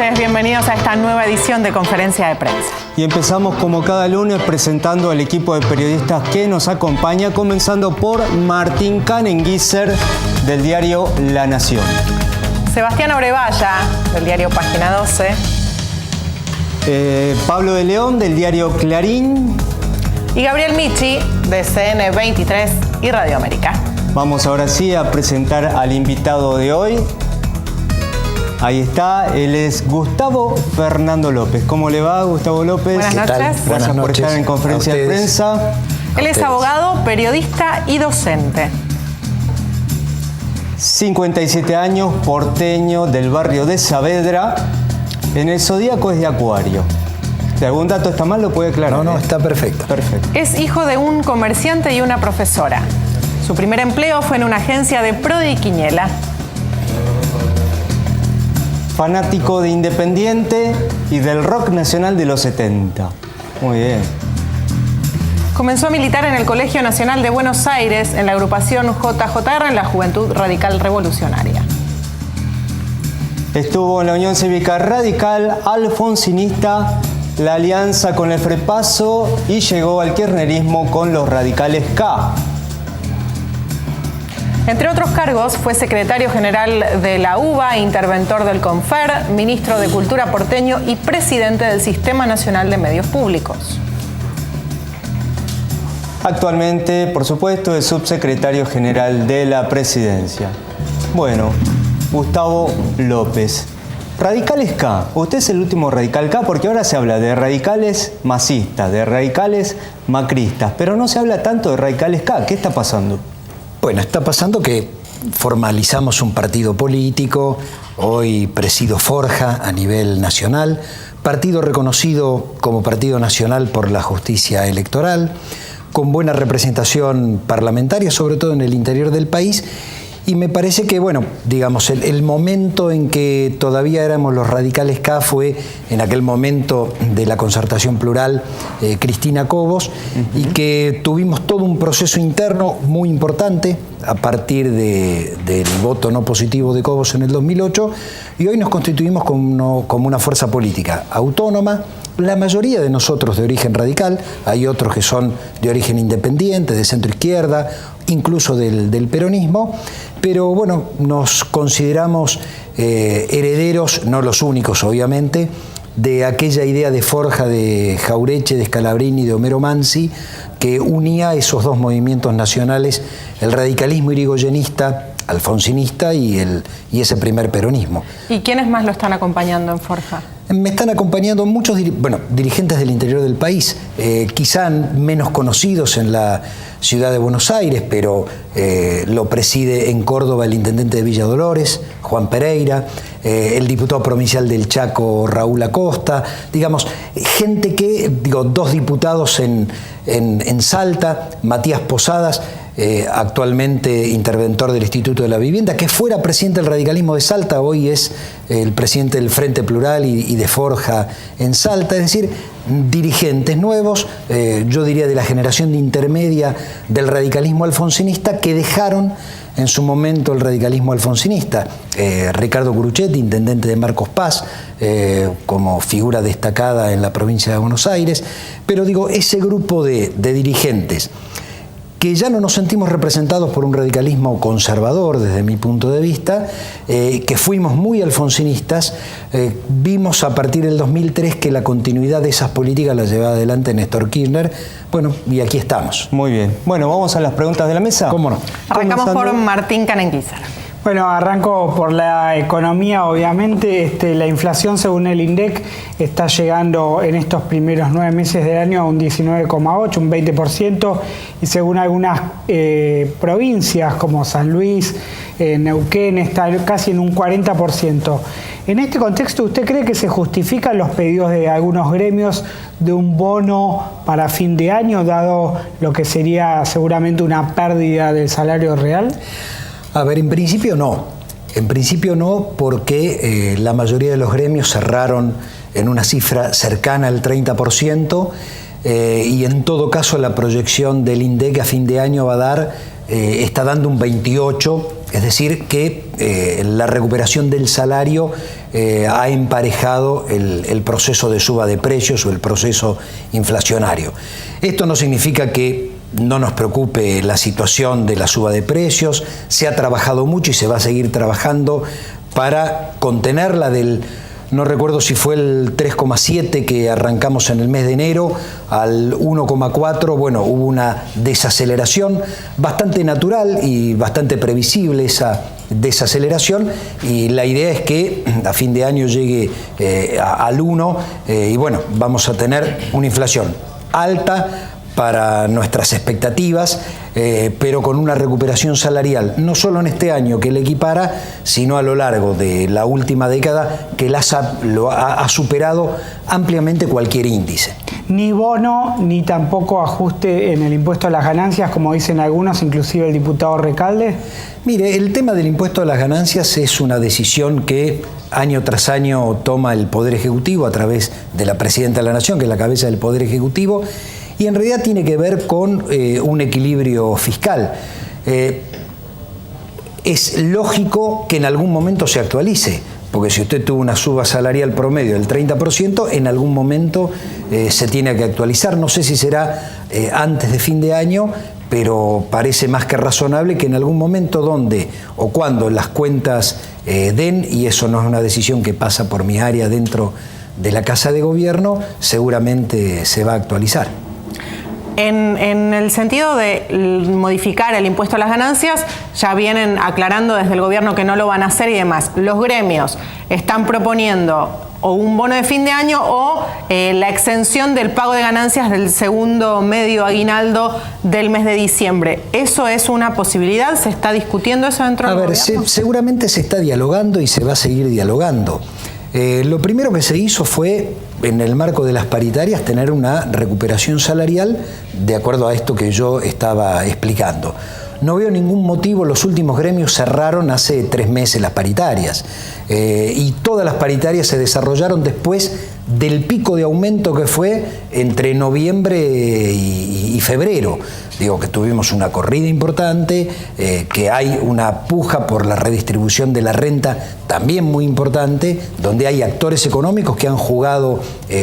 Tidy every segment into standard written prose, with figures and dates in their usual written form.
noches, bienvenidos a esta nueva edición de Conferencia de Prensa. Y empezamos como cada lunes presentando al equipo de periodistas que nos acompaña, comenzando por Martín Canenguícer del diario La Nación. Sebastián Obrevalla del diario Página 12. Pablo de León del diario Clarín. Y Gabriel Michi de CN23 y Radio América. Vamos ahora sí a presentar al invitado de hoy. Ahí está, él es Gustavo Fernando López. ¿Cómo le va, Gustavo López? Buenas noches. Gracias por estar en Conferencia de Prensa. Él es abogado, periodista y docente. 57 años, porteño del barrio de Saavedra. En el Zodíaco es de Acuario. Si algún dato está mal, lo puede aclarar. No, está perfecto. Perfecto. Es hijo de un comerciante y una profesora. Su primer empleo fue en una agencia de Prodi y Quiniela. Fanático de Independiente y del rock nacional de los 70. Muy bien. Comenzó a militar en el Colegio Nacional de Buenos Aires, en la agrupación JJR, en la Juventud Radical Revolucionaria. Estuvo en la Unión Cívica Radical Alfonsinista, la alianza con el Frepaso y llegó al kirchnerismo con los radicales K. Entre otros cargos, fue secretario general de la UBA, interventor del CONFER, ministro de Cultura porteño y presidente del Sistema Nacional de Medios Públicos. Actualmente, por supuesto, es subsecretario general de la Presidencia. Bueno, Gustavo López. Radicales K. Usted es el último radical K porque ahora se habla de radicales masistas, de radicales macristas, pero no se habla tanto de radicales K. ¿Qué está pasando? Bueno, está pasando que formalizamos un partido político, hoy presido Forja a nivel nacional, partido reconocido como partido nacional por la justicia electoral, con buena representación parlamentaria, sobre todo en el interior del país, y me parece que, bueno, digamos, el momento en que todavía éramos los radicales K fue en aquel momento de la concertación plural Cristina Cobos, y que tuvimos todo un proceso interno muy importante a partir del voto no positivo de Cobos en el 2008, y hoy nos constituimos como una fuerza política autónoma, la mayoría de nosotros de origen radical, hay otros que son de origen independiente, de centro izquierda, incluso del peronismo, pero bueno, nos consideramos herederos, no los únicos obviamente, de aquella idea de Forja de Jaureche, de Scalabrini y de Homero Mansi, que unía esos dos movimientos nacionales, el radicalismo irigoyenista, alfonsinista y ese primer peronismo. ¿Y quiénes más lo están acompañando en Forja? Me están acompañando muchos dirigentes del interior del país, quizá menos conocidos en la ciudad de Buenos Aires, pero lo preside en Córdoba el intendente de Villa Dolores, Juan Pereira, el diputado provincial del Chaco, Raúl Acosta, digamos, gente que, dos diputados en Salta, Matías Posadas, actualmente interventor del Instituto de la Vivienda, que fuera presidente del radicalismo de Salta, hoy es el presidente del Frente Plural y de Forja en Salta, es decir, dirigentes nuevos, yo diría de la generación de intermedia del radicalismo alfonsinista, que dejaron en su momento el radicalismo alfonsinista. Ricardo Curuchetti, intendente de Marcos Paz, como figura destacada en la provincia de Buenos Aires, pero ese grupo de dirigentes que ya no nos sentimos representados por un radicalismo conservador desde mi punto de vista, que fuimos muy alfonsinistas, vimos a partir del 2003 que la continuidad de esas políticas la llevaba adelante Néstor Kirchner, bueno, y aquí estamos. Muy bien. Bueno, vamos a las preguntas de la mesa. ¿Cómo no? Arrancamos por Martín Canenguícer. Bueno, arranco por la economía, obviamente. La inflación, según el INDEC, está llegando en estos primeros 9 meses del año a un 19,8%, un 20%, y según algunas provincias como San Luis, Neuquén, está casi en un 40%. En este contexto, ¿usted cree que se justifican los pedidos de algunos gremios de un bono para fin de año, dado lo que sería seguramente una pérdida del salario real? A ver, en principio no. En principio no, porque la mayoría de los gremios cerraron en una cifra cercana al 30%, y en todo caso la proyección del INDEC a fin de año va a dar, está dando un 28%, es decir, que la recuperación del salario ha emparejado el proceso de suba de precios o el proceso inflacionario. Esto no significa que no nos preocupe la situación de la suba de precios. Se ha trabajado mucho y se va a seguir trabajando para contenerla del, no recuerdo si fue el 3,7 que arrancamos en el mes de enero, al 1,4, bueno, hubo una desaceleración bastante natural y bastante previsible esa desaceleración, y la idea es que a fin de año llegue al 1 y bueno, vamos a tener una inflación alta para nuestras expectativas, pero con una recuperación salarial, no solo en este año que le equipara, sino a lo largo de la última década que ha superado ampliamente cualquier índice. Ni bono, ni tampoco ajuste en el impuesto a las ganancias, como dicen algunos, inclusive el diputado Recalde. Mire, el tema del impuesto a las ganancias es una decisión que año tras año toma el Poder Ejecutivo a través de la Presidenta de la Nación, que es la cabeza del Poder Ejecutivo, y en realidad tiene que ver con un equilibrio fiscal. Es lógico que en algún momento se actualice, porque si usted tuvo una suba salarial promedio del 30%, en algún momento se tiene que actualizar. No sé si será antes de fin de año, pero parece más que razonable que en algún momento donde o cuando las cuentas den, y eso no es una decisión que pasa por mi área dentro de la Casa de Gobierno, seguramente se va a actualizar. En el sentido de modificar el impuesto a las ganancias, ya vienen aclarando desde el gobierno que no lo van a hacer y demás. Los gremios están proponiendo o un bono de fin de año o la exención del pago de ganancias del segundo medio aguinaldo del mes de diciembre. ¿Eso es una posibilidad? ¿Se está discutiendo eso dentro del gobierno? Seguramente se está dialogando y se va a seguir dialogando. Lo primero que se hizo fue, en el marco de las paritarias, tener una recuperación salarial de acuerdo a esto que yo estaba explicando. No veo ningún motivo, los últimos gremios cerraron hace 3 meses las paritarias y todas las paritarias se desarrollaron después del pico de aumento que fue entre noviembre y febrero. Digo que tuvimos una corrida importante, que hay una puja por la redistribución de la renta también muy importante, donde hay actores económicos que han jugado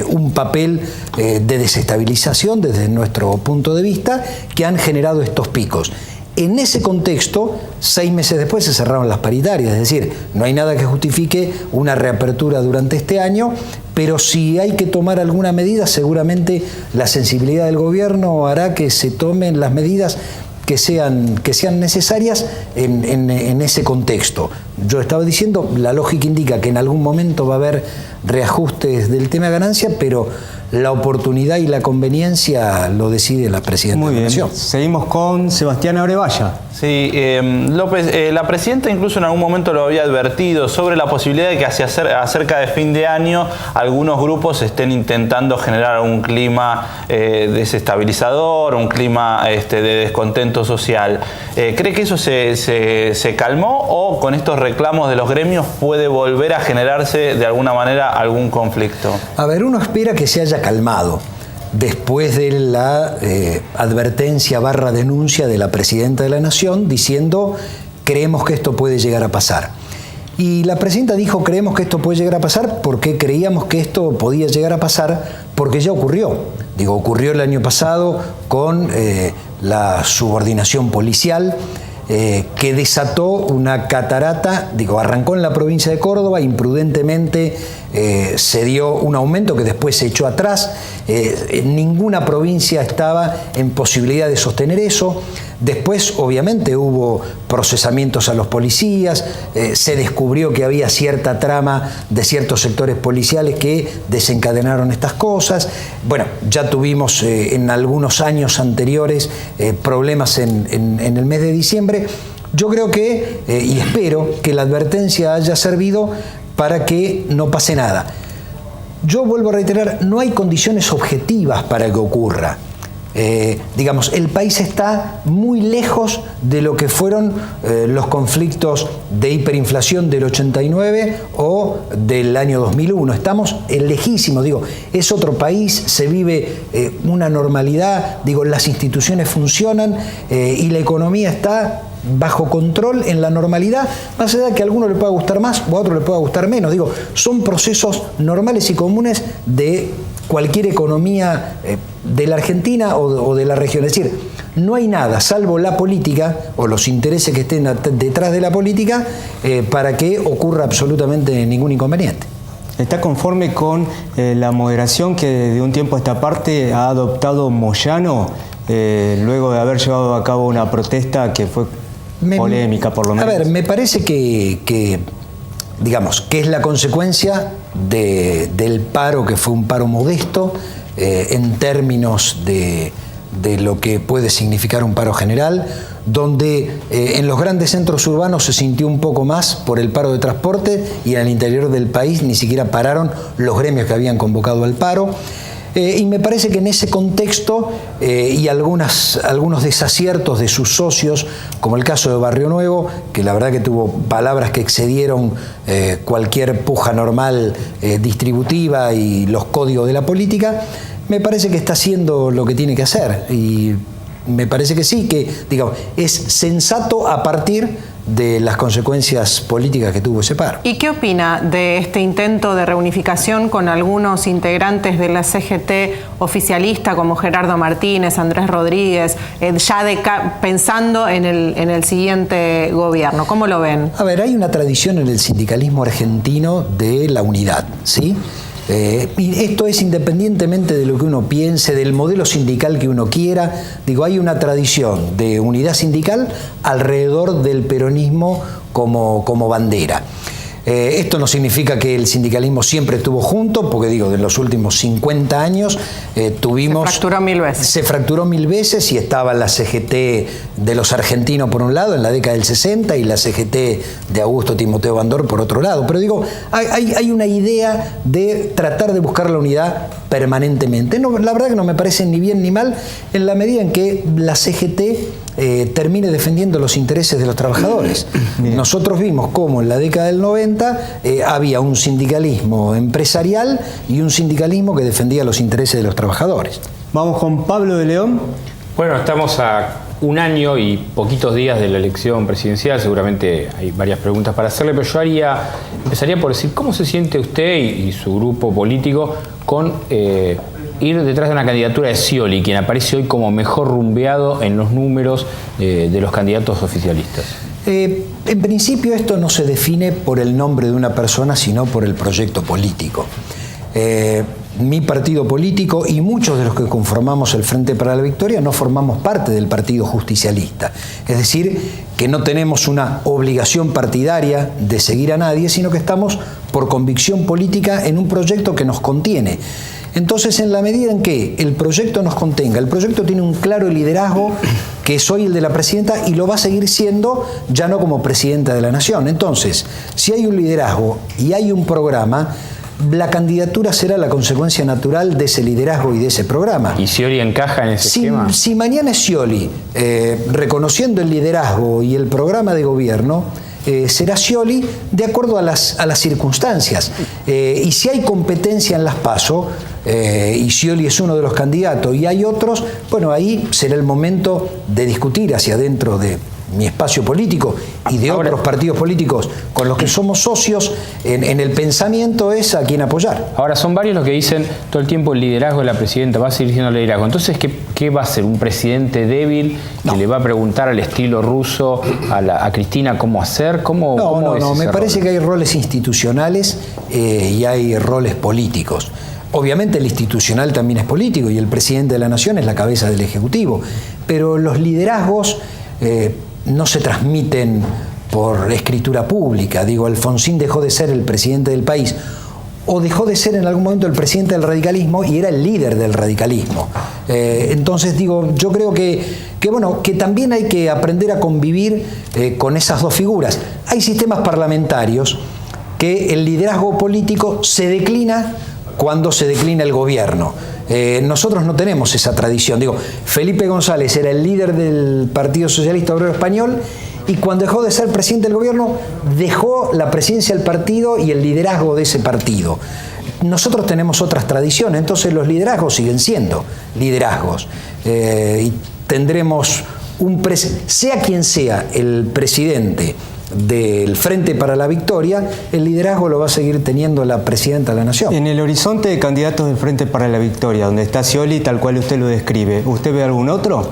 un papel de desestabilización desde nuestro punto de vista, que han generado estos picos. En ese contexto, 6 meses después se cerraron las paritarias, es decir, no hay nada que justifique una reapertura durante este año, pero si hay que tomar alguna medida, seguramente la sensibilidad del gobierno hará que se tomen las medidas que sean necesarias en ese contexto. Yo estaba diciendo, la lógica indica que en algún momento va a haber reajustes del tema de ganancia, pero la oportunidad y la conveniencia lo decide la Presidenta de la Nación. Seguimos con Sebastián Abrevaya. Sí, López, la Presidenta incluso en algún momento lo había advertido sobre la posibilidad de que acerca de fin de año algunos grupos estén intentando generar un clima desestabilizador, un clima de descontento social. ¿Cree que eso se calmó o con estos reclamos de los gremios puede volver a generarse de alguna manera algún conflicto? A ver, uno espera que se haya calmado después de la advertencia / denuncia de la Presidenta de la Nación diciendo creemos que esto puede llegar a pasar. Y la Presidenta dijo creemos que esto puede llegar a pasar porque creíamos que esto podía llegar a pasar porque ya ocurrió. Digo, ocurrió el año pasado con la subordinación policial, que desató una catarata, arrancó en la provincia de Córdoba, imprudentemente se dio un aumento que después se echó atrás, ninguna provincia estaba en posibilidad de sostener eso. Después, obviamente, hubo procesamientos a los policías, se descubrió que había cierta trama de ciertos sectores policiales que desencadenaron estas cosas. Bueno, ya tuvimos en algunos años anteriores problemas en el mes de diciembre. Yo creo que, y espero que la advertencia haya servido para que no pase nada. Yo vuelvo a reiterar, no hay condiciones objetivas para que ocurra. El país está muy lejos de lo que fueron los conflictos de hiperinflación del 89 o del año 2001. Estamos lejísimos, es otro país, se vive una normalidad, las instituciones funcionan y la economía está bajo control, en la normalidad, más allá de que a alguno le pueda gustar más o a otro le pueda gustar menos. Digo, son procesos normales y comunes de cualquier economía de la Argentina o de la región. Es decir, no hay nada, salvo la política o los intereses que estén detrás de la política, para que ocurra absolutamente ningún inconveniente. ¿Está conforme con la moderación que de un tiempo a esta parte ha adoptado Moyano, luego de haber llevado a cabo una protesta que fue polémica, por lo menos? A ver, me parece que digamos, que es la consecuencia del paro, que fue un paro modesto en términos de lo que puede significar un paro general, donde en los grandes centros urbanos se sintió un poco más por el paro de transporte y en el interior del país ni siquiera pararon los gremios que habían convocado al paro. Y me parece que en ese contexto y algunos desaciertos de sus socios, como el caso de Barrio Nuevo, que la verdad que tuvo palabras que excedieron cualquier puja normal distributiva y los códigos de la política, me parece que está haciendo lo que tiene que hacer. Y me parece que sí, que digamos, es sensato a partir de las consecuencias políticas que tuvo ese paro. ¿Y qué opina de este intento de reunificación con algunos integrantes de la CGT oficialista como Gerardo Martínez, Andrés Rodríguez, ya pensando en el siguiente gobierno? ¿Cómo lo ven? A ver, hay una tradición en el sindicalismo argentino de la unidad, ¿sí? Y esto es independientemente de lo que uno piense, del modelo sindical que uno quiera. Digo, hay una tradición de unidad sindical alrededor del peronismo como bandera. Esto no significa que el sindicalismo siempre estuvo junto, porque digo, de los últimos 50 años tuvimos... Se fracturó 1000 veces. Se fracturó 1000 veces y estaba la CGT de los argentinos por un lado, en la década del 60, y la CGT de Augusto Timoteo Bandor por otro lado. Pero digo, hay una idea de tratar de buscar la unidad permanentemente. No, la verdad que no me parece ni bien ni mal, en la medida en que la CGT termine defendiendo los intereses de los trabajadores. Bien. Nosotros vimos cómo en la década del 90 había un sindicalismo empresarial y un sindicalismo que defendía los intereses de los trabajadores. Vamos con Pablo de León. Bueno, estamos a un año y poquitos días de la elección presidencial. Seguramente hay varias preguntas para hacerle, pero yo empezaría por decir, ¿cómo se siente usted y su grupo político con ir detrás de una candidatura de Scioli, quien aparece hoy como mejor rumbeado en los números de los candidatos oficialistas? En principio esto no se define por el nombre de una persona, sino por el proyecto político. Mi partido político y muchos de los que conformamos el Frente para la Victoria no formamos parte del Partido Justicialista. Es decir, que no tenemos una obligación partidaria de seguir a nadie, sino que estamos por convicción política en un proyecto que nos contiene. Entonces, en la medida en que el proyecto nos contenga, el proyecto tiene un claro liderazgo, que soy el de la presidenta, y lo va a seguir siendo, ya no como presidenta de la Nación. Entonces, si hay un liderazgo y hay un programa, la candidatura será la consecuencia natural de ese liderazgo y de ese programa. ¿Y Scioli encaja en ese esquema? Si mañana es Scioli, reconociendo el liderazgo y el programa de gobierno, será Scioli de acuerdo a las circunstancias. Y si hay competencia en las PASO, y Scioli es uno de los candidatos y hay otros, bueno, ahí será el momento de discutir hacia adentro de mi espacio político y de otros partidos políticos con los que somos socios en el pensamiento, es a quién apoyar. Ahora, son varios los que dicen todo el tiempo el liderazgo de la presidenta, va a seguir siendo el liderazgo. Entonces, ¿qué va a ser? ¿Un presidente débil que le va a preguntar al estilo ruso a Cristina cómo hacer? No, me parece que hay roles institucionales y hay roles políticos. Obviamente el institucional también es político y el presidente de la Nación es la cabeza del Ejecutivo, pero los liderazgos no se transmiten por escritura pública. Digo, Alfonsín dejó de ser el presidente del país o dejó de ser en algún momento el presidente del radicalismo y era el líder del radicalismo. Entonces, digo, yo creo que también hay que aprender a convivir con esas dos figuras. Hay sistemas parlamentarios que el liderazgo político se declina cuando se declina el gobierno. Nosotros no tenemos esa tradición. Digo, Felipe González era el líder del Partido Socialista Obrero Español y cuando dejó de ser presidente del gobierno dejó la presidencia del partido y el liderazgo de ese partido. Nosotros tenemos otras tradiciones, entonces los liderazgos siguen siendo liderazgos y tendremos sea quien sea el presidente del Frente para la Victoria, el liderazgo lo va a seguir teniendo la presidenta de la Nación. En el horizonte de candidatos del Frente para la Victoria, donde está Scioli, tal cual usted lo describe, ¿usted ve algún otro?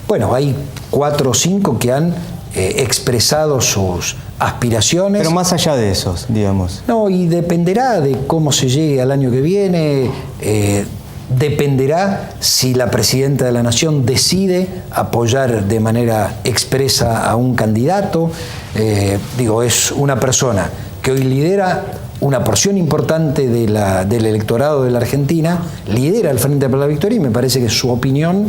Bueno, hay 4 o 5 que han expresado sus aspiraciones. Pero más allá de esos, digamos. No, y dependerá de cómo se llegue al año que viene, dependerá si la presidenta de la Nación decide apoyar de manera expresa a un candidato. Es una persona que hoy lidera una porción importante del electorado de la Argentina, lidera el Frente para la Victoria y me parece que su opinión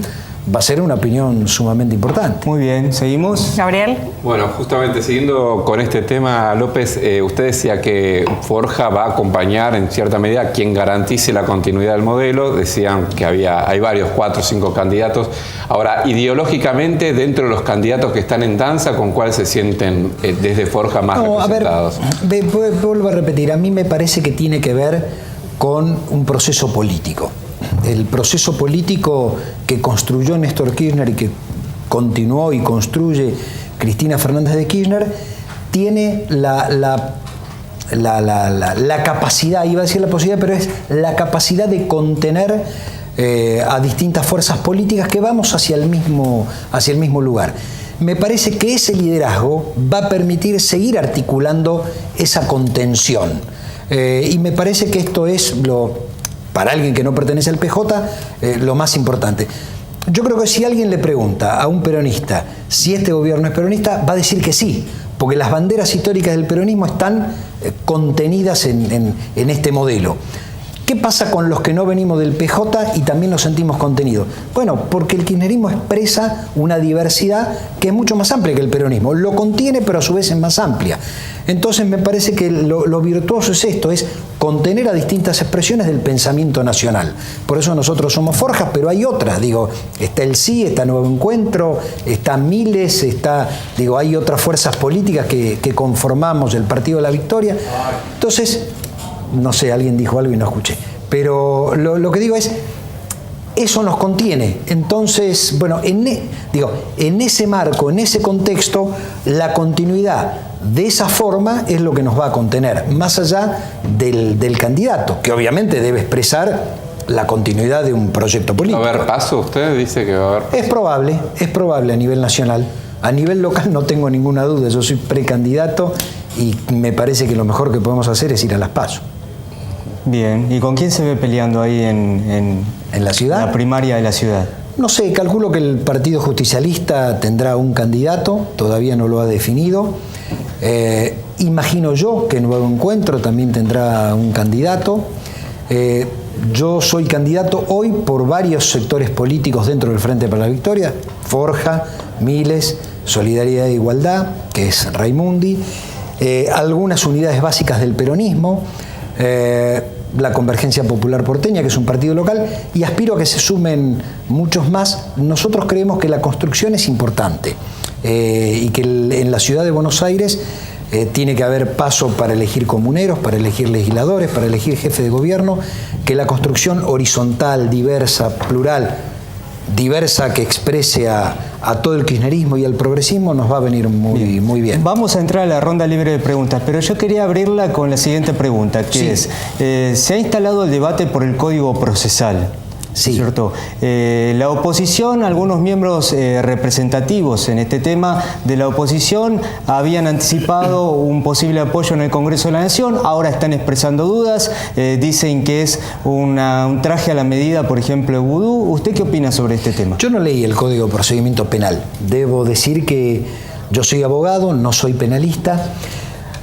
va a ser una opinión sumamente importante. Muy bien, ¿seguimos? Gabriel. Bueno, justamente siguiendo con este tema, López, usted decía que Forja va a acompañar en cierta medida a quien garantice la continuidad del modelo. Decían que hay varios, 4 o 5 candidatos. Ahora, ideológicamente, dentro de los candidatos que están en danza, ¿con cuál se sienten desde Forja más representados? A ver, vuelvo a repetir, a mí me parece que tiene que ver con un proceso político. El proceso político que construyó Néstor Kirchner y que continuó y construye Cristina Fernández de Kirchner tiene la capacidad, iba a decir la posibilidad, pero es la capacidad de contener a distintas fuerzas políticas que vamos hacia el mismo lugar. Me parece que ese liderazgo va a permitir seguir articulando esa contención. Y me parece que esto es para alguien que no pertenece al PJ, lo más importante. Yo creo que si alguien le pregunta a un peronista si este gobierno es peronista, va a decir que sí, porque las banderas históricas del peronismo están contenidas en este modelo. ¿Qué pasa con los que no venimos del PJ y también nos sentimos contenidos? Bueno, porque el kirchnerismo expresa una diversidad que es mucho más amplia que el peronismo. Lo contiene, pero a su vez es más amplia. Entonces me parece que lo virtuoso es esto, es contener a distintas expresiones del pensamiento nacional. Por eso nosotros somos Forjas, pero hay otras. Está el Sí, está Nuevo Encuentro, está Miles, hay otras fuerzas políticas que conformamos el Partido de la Victoria. Entonces, no sé, alguien dijo algo y no escuché. Pero lo que digo es, eso nos contiene. Entonces, bueno, en ese marco, en ese contexto, la continuidad de esa forma es lo que nos va a contener, más allá del candidato, que obviamente debe expresar la continuidad de un proyecto político. ¿Va a haber paso? ¿Usted dice que va a haber paso? Es probable a nivel nacional. A nivel local no tengo ninguna duda, yo soy precandidato y me parece que lo mejor que podemos hacer es ir a las PASO. Bien, ¿y con quién se ve peleando ahí en la ciudad? La primaria de la ciudad. No sé, calculo que el Partido Justicialista tendrá un candidato, todavía no lo ha definido. Imagino yo que Nuevo Encuentro también tendrá un candidato. Yo soy candidato hoy por varios sectores políticos dentro del Frente para la Victoria, Forja, Miles, Solidaridad e Igualdad, que es Raimundi, algunas unidades básicas del peronismo, la Convergencia Popular Porteña, que es un partido local, y aspiro a que se sumen muchos más. Nosotros creemos que la construcción es importante y que en la ciudad de Buenos Aires tiene que haber paso para elegir comuneros, para elegir legisladores, para elegir jefe de gobierno, que la construcción horizontal, diversa, plural, diversa, que exprese a todo el kirchnerismo y al progresismo nos va a venir muy bien. Vamos a entrar a la ronda libre de preguntas, pero yo quería abrirla con la siguiente pregunta, que Sí. se ha instalado el debate por el Código Procesal. Sí. ¿Cierto? La oposición, algunos miembros representativos en este tema de la oposición habían anticipado un posible apoyo en el Congreso de la Nación, ahora están expresando dudas, dicen que es un traje a la medida, por ejemplo, de vudú. ¿Usted qué opina sobre este tema? Yo no leí el Código de Procedimiento Penal. Debo decir que yo soy abogado, no soy penalista.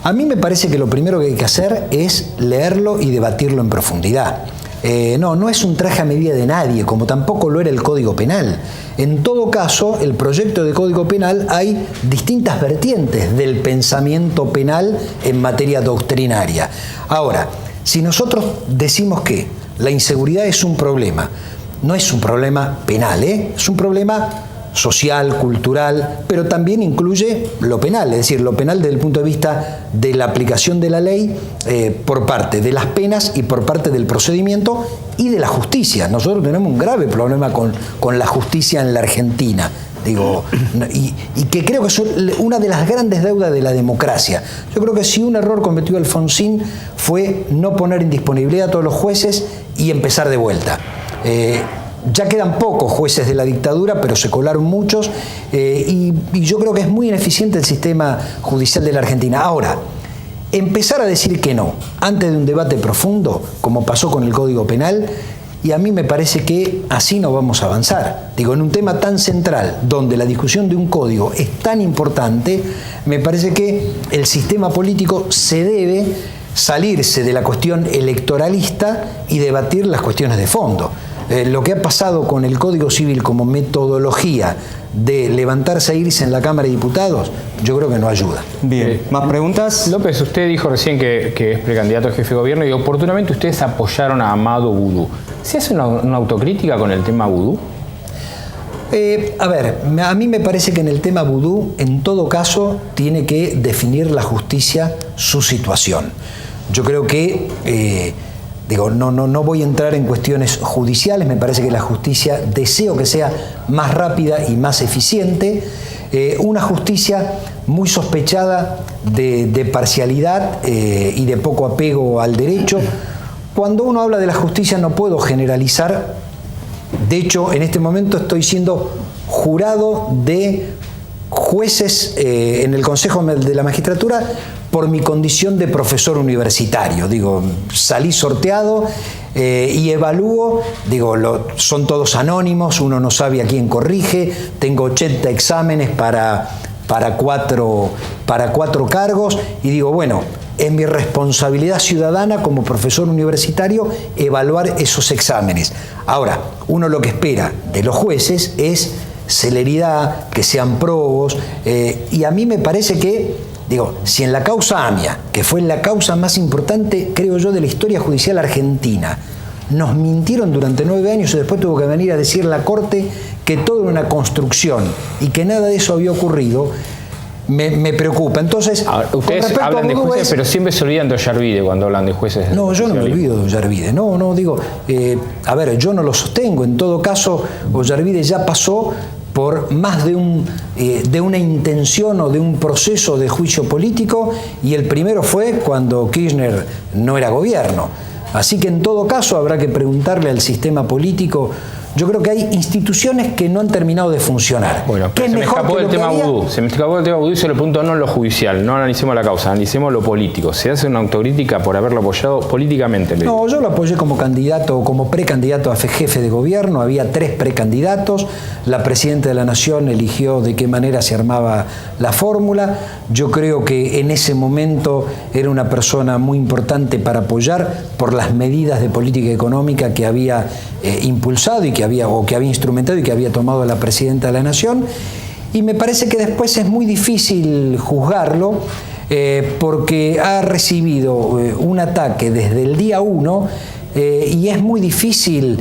A mí me parece que lo primero que hay que hacer es leerlo y debatirlo en profundidad. No es un traje a medida de nadie, como tampoco lo era el Código Penal. En todo caso, el proyecto de Código Penal hay distintas vertientes del pensamiento penal en materia doctrinaria. Ahora, si nosotros decimos que la inseguridad es un problema, no es un problema penal, es un problema social, cultural, pero también incluye lo penal, es decir, lo penal desde el punto de vista de la aplicación de la ley por parte de las penas y por parte del procedimiento y de la justicia. Nosotros tenemos un grave problema con la justicia en la Argentina. Digo, y que creo que son una de las grandes deudas de la democracia. Yo creo que si un error cometió Alfonsín fue no poner en disponibilidad a todos los jueces y empezar de vuelta. Ya quedan pocos jueces de la dictadura, pero se colaron muchos, y yo creo que es muy ineficiente el sistema judicial de la Argentina. Ahora, empezar a decir que no, antes de un debate profundo, como pasó con el Código Penal, y a mí me parece que así no vamos a avanzar. Digo, en un tema tan central, donde la discusión de un código es tan importante, me parece que el sistema político se debe salirse de la cuestión electoralista y debatir las cuestiones de fondo. Lo que ha pasado con el Código Civil como metodología de levantarse e irse en la Cámara de Diputados, yo creo que no ayuda. Bien, ¿más preguntas? López, usted dijo recién que es precandidato a jefe de gobierno y oportunamente ustedes apoyaron a Amado Vudú. ¿Se hace una autocrítica con el tema vudú? A ver, a mí me parece que en el tema vudú, en todo caso, tiene que definir la justicia su situación. Yo creo que... no voy a entrar en cuestiones judiciales, me parece que la justicia deseo que sea más rápida y más eficiente, una justicia muy sospechada de parcialidad y de poco apego al derecho. Cuando uno habla de la justicia no puedo generalizar, de hecho en este momento estoy siendo jurado de jueces en el Consejo de la Magistratura por mi condición de profesor universitario. Digo, salí sorteado y evalúo, son todos anónimos, uno no sabe a quién corrige, tengo 80 exámenes para 4 cargos y digo, bueno, es mi responsabilidad ciudadana como profesor universitario evaluar esos exámenes. Ahora, uno lo que espera de los jueces es celeridad, que sean probos, y a mí me parece que, si en la causa AMIA, que fue la causa más importante, creo yo, de la historia judicial argentina, nos mintieron durante 9 años y después tuvo que venir a decir la Corte que todo era una construcción y que nada de eso había ocurrido, me preocupa. Entonces, ustedes hablan de jueces, pero siempre se olvidan de Ollarvide cuando hablan de jueces. No, yo no me olvido de Ollarvide. A ver, yo no lo sostengo. En todo caso, Ollarvide ya pasó por más de una intención o de un proceso de juicio político, y el primero fue cuando Kirchner no era gobierno. Así que en todo caso habrá que preguntarle al sistema político. Yo creo que hay instituciones que no han terminado de funcionar. Bueno, pero se me escapó del tema vudú. Se me escapó del tema vudú y se lo pregunto no en lo judicial, no analicemos la causa, analicemos lo político. ¿Se hace una autocrítica por haberlo apoyado políticamente? No, yo lo apoyé como candidato, como precandidato a jefe de gobierno. Había 3 precandidatos. La presidenta de la Nación eligió de qué manera se armaba la fórmula. Yo creo que en ese momento era una persona muy importante para apoyar por las medidas de política económica que había impulsado y que había instrumentado y que había tomado la presidenta de la Nación, y me parece que después es muy difícil juzgarlo porque ha recibido un ataque desde el día 1 y es muy difícil,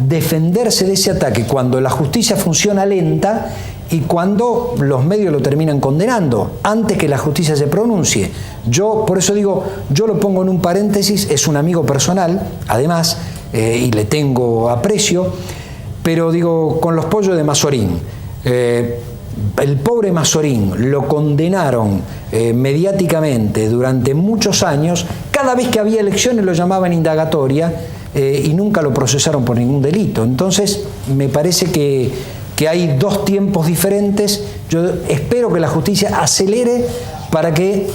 defenderse de ese ataque cuando la justicia funciona lenta y cuando los medios lo terminan condenando antes que la justicia se pronuncie. Yo, por eso digo, yo lo pongo en un paréntesis, es un amigo personal, además, y le tengo aprecio, pero con los pollos de Mazorín. El pobre Mazorín lo condenaron mediáticamente durante muchos años. Cada vez que había elecciones lo llamaban indagatoria y nunca lo procesaron por ningún delito. Entonces, me parece que hay 2 tiempos diferentes. Yo espero que la justicia acelere para que,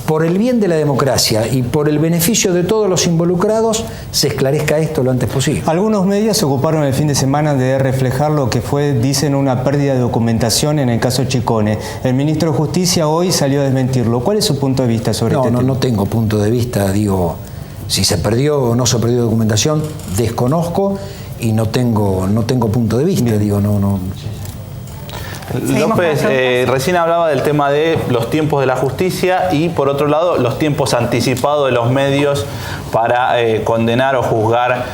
por el bien de la democracia y por el beneficio de todos los involucrados, se esclarezca esto lo antes posible. Algunos medios se ocuparon el fin de semana de reflejar lo que fue, dicen, una pérdida de documentación en el caso Chicone. El ministro de Justicia hoy salió a desmentirlo. ¿Cuál es su punto de vista sobre este tema? No tengo punto de vista. Si se perdió o no se perdió documentación, desconozco y no tengo punto de vista. López, recién hablaba del tema de los tiempos de la justicia y, por otro lado, los tiempos anticipados de los medios para condenar o juzgar